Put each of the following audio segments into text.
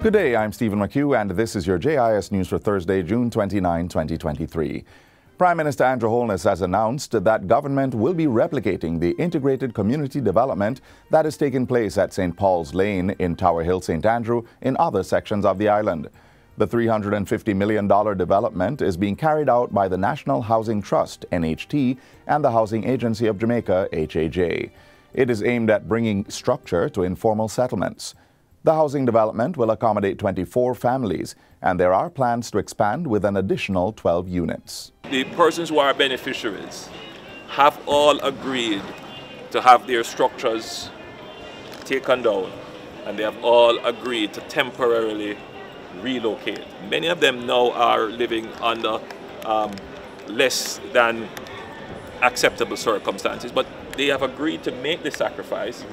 Good day, I'm Stephen McHugh, and this is your JIS News for Thursday, June 29, 2023. Prime Minister Andrew Holness has announced that government will be replicating the integrated community development that is taking place at St. Paul's Lane in Tower Hill, St. Andrew, in other sections of the island. The $350 million development is being carried out by the National Housing Trust, NHT, and the Housing Agency of Jamaica, HAJ. It is aimed at bringing structure to informal settlements. The housing development will accommodate 24 families, and there are plans to expand with an additional 12 units. The persons who are beneficiaries have all agreed to have their structures taken down, and they have all agreed to temporarily relocate. Many of them now are living under less than acceptable circumstances, but they have agreed to make the sacrifice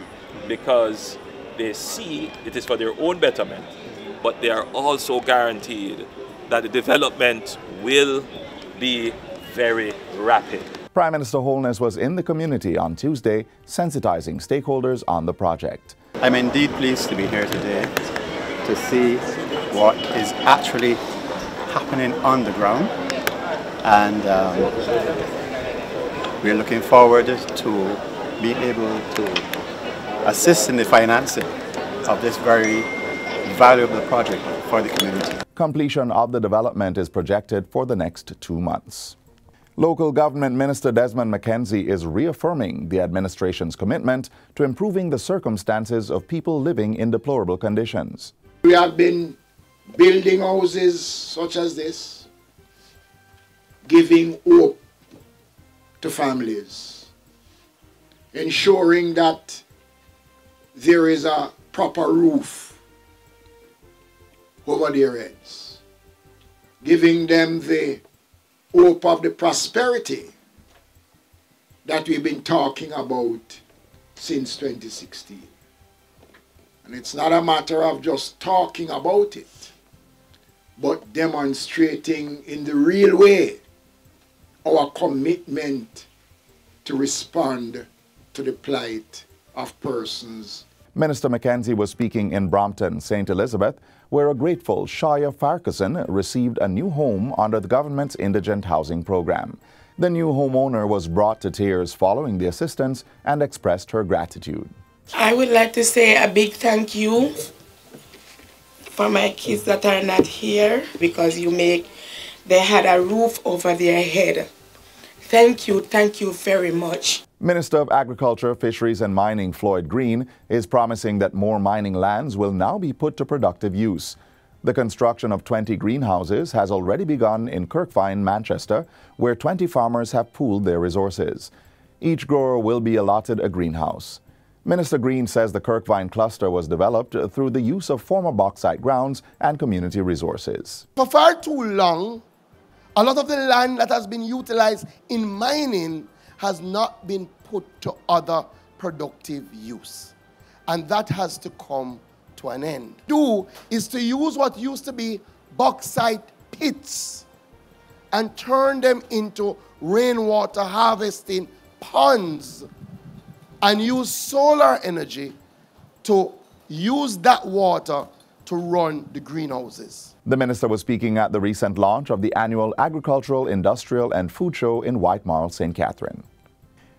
because they see it is for their own betterment, but they are also guaranteed that the development will be very rapid. Prime Minister Holness was in the community on Tuesday, sensitizing stakeholders on the project. I'm indeed pleased to be here today to see what is actually happening on the ground, and we're looking forward to being able to assist in the financing of this very valuable project for the community. Completion of the development is projected for the next 2 months. Local Government Minister Desmond McKenzie is reaffirming the administration's commitment to improving the circumstances of people living in deplorable conditions. We have been building houses such as this, giving hope to families, ensuring that there is a proper roof over their heads, giving them the hope of the prosperity that we've been talking about since 2016. And it's not a matter of just talking about it, but demonstrating in the real way our commitment to respond to the plight of persons. Minister McKenzie was speaking in Brompton, St. Elizabeth, where a grateful Shaya Farquharson received a new home under the government's indigent housing program. The new homeowner was brought to tears following the assistance and expressed her gratitude. I would like to say a big thank you for my kids that are not here, because they had a roof over their head. Thank you very much. Minister of Agriculture, Fisheries and Mining Floyd Green is promising that more mining lands will now be put to productive use. The construction of 20 greenhouses has already begun in Kirkvine, Manchester, where 20 farmers have pooled their resources. Each grower will be allotted a greenhouse. Minister Green says the Kirkvine cluster was developed through the use of former bauxite grounds and community resources. For far too long, a lot of the land that has been utilized in mining has not been put to other productive use. And that has to come to an end. Is to use what used to be bauxite pits and turn them into rainwater harvesting ponds, and use solar energy to use that water to run the greenhouses. The minister was speaking at the recent launch of the annual Agricultural, Industrial and Food Show in Whitemarl, St. Catherine.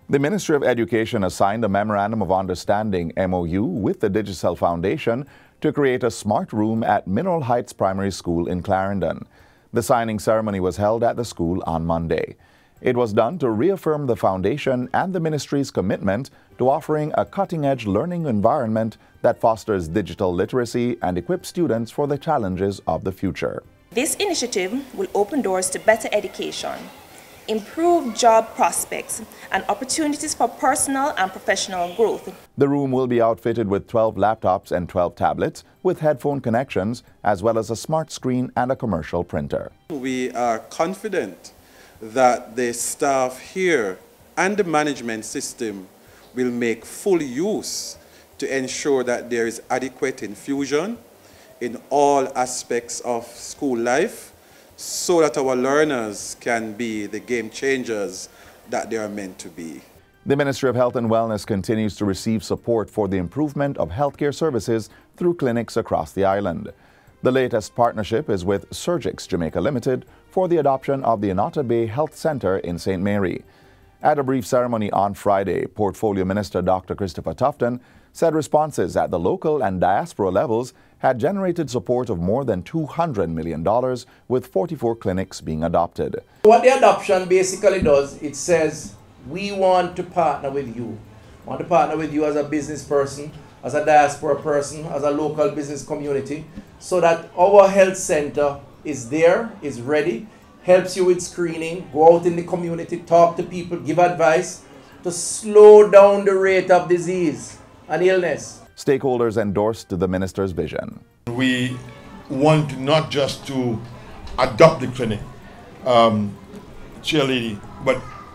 The Ministry of Education has signed a Memorandum of Understanding MOU with the Digicel Foundation to create a smart room at Mineral Heights Primary School in Clarendon. The signing ceremony was held at the school on Monday. It was done to reaffirm the foundation and the ministry's commitment to offering a cutting-edge learning environment that fosters digital literacy and equips students for the challenges of the future. This initiative will open doors to better education, improve job prospects, and opportunities for personal and professional growth. The room will be outfitted with 12 laptops and 12 tablets with headphone connections, as well as a smart screen and a commercial printer. We are confident that the staff here and the management system will make full use to ensure that there is adequate infusion in all aspects of school life, so that our learners can be the game changers that they are meant to be. The Ministry of Health and Wellness continues to receive support for the improvement of healthcare services through clinics across the island. The latest partnership is with Surgix Jamaica Limited for the adoption of the Onato Bay Health Center in St. Mary. At a brief ceremony on Friday, Portfolio Minister Dr. Christopher Tufton said responses at the local and diaspora levels had generated support of more than $200 million, with 44 clinics being adopted. What the adoption basically does, it says, we want to partner with you. We want to partner with you as a business person, as a diaspora person, as a local business community, so that our health center is there, is ready, helps you with screening, go out in the community, talk to people, give advice to slow down the rate of disease and illness. Stakeholders endorsed the minister's vision. We want not just to adopt the clinic, Chair Lady,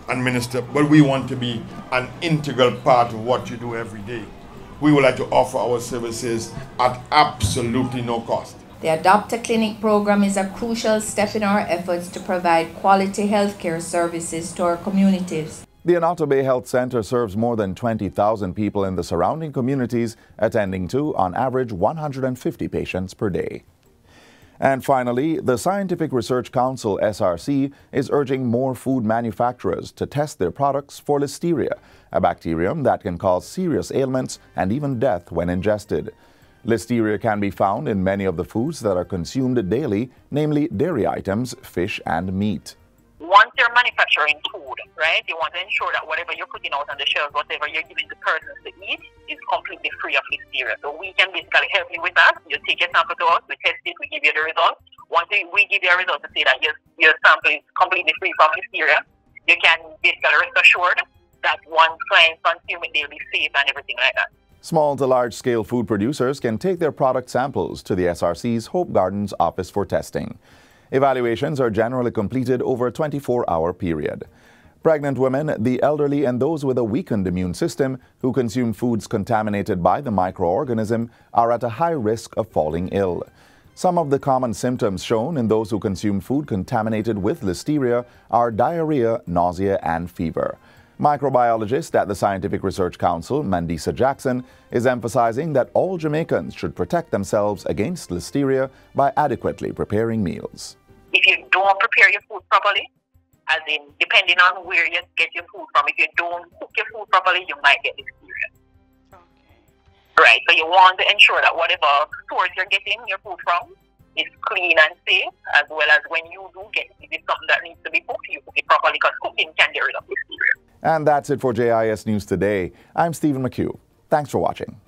and Minister, but we want to be an integral part of what you do every day. We would like to offer our services at absolutely no cost. The Adopt a Clinic program is a crucial step in our efforts to provide quality healthcare services to our communities. The Onato Bay Health Center serves more than 20,000 people in the surrounding communities, attending to, on average, 150 patients per day. And finally, the Scientific Research Council, SRC, is urging more food manufacturers to test their products for listeria, a bacterium that can cause serious ailments and even death when ingested. Listeria can be found in many of the foods that are consumed daily, namely dairy items, fish, and meat. Once you're manufacturing food, right, you want to ensure that whatever you're putting out on the shelves, whatever you're giving the persons to eat, is completely free of listeria. So we can basically help you with that. You take your sample to us, we test it, we give you the results. Once we give you a result to say that your sample is completely free from listeria, you can basically rest assured that once clients consume it, they'll be safe and everything like that. Small to large-scale food producers can take their product samples to the SRC's Hope Gardens office for testing. Evaluations are generally completed over a 24-hour period. Pregnant women, the elderly, and those with a weakened immune system who consume foods contaminated by the microorganism are at a high risk of falling ill. Some of the common symptoms shown in those who consume food contaminated with listeria are diarrhea, nausea, and fever. Microbiologist at the Scientific Research Council, Mandisa Jackson, is emphasizing that all Jamaicans should protect themselves against listeria by adequately preparing meals. If you don't prepare your food properly, as in depending on where you get your food from, if you don't cook your food properly, you might get listeria. Okay. Right, so you want to ensure that whatever source you're getting your food from is clean and safe, as well as when you do get it, if it's something that needs to be cooked, you cook it properly, because cooking can get rid of listeria. And that's it for JIS News Today. I'm Stephen McHugh. Thanks for watching.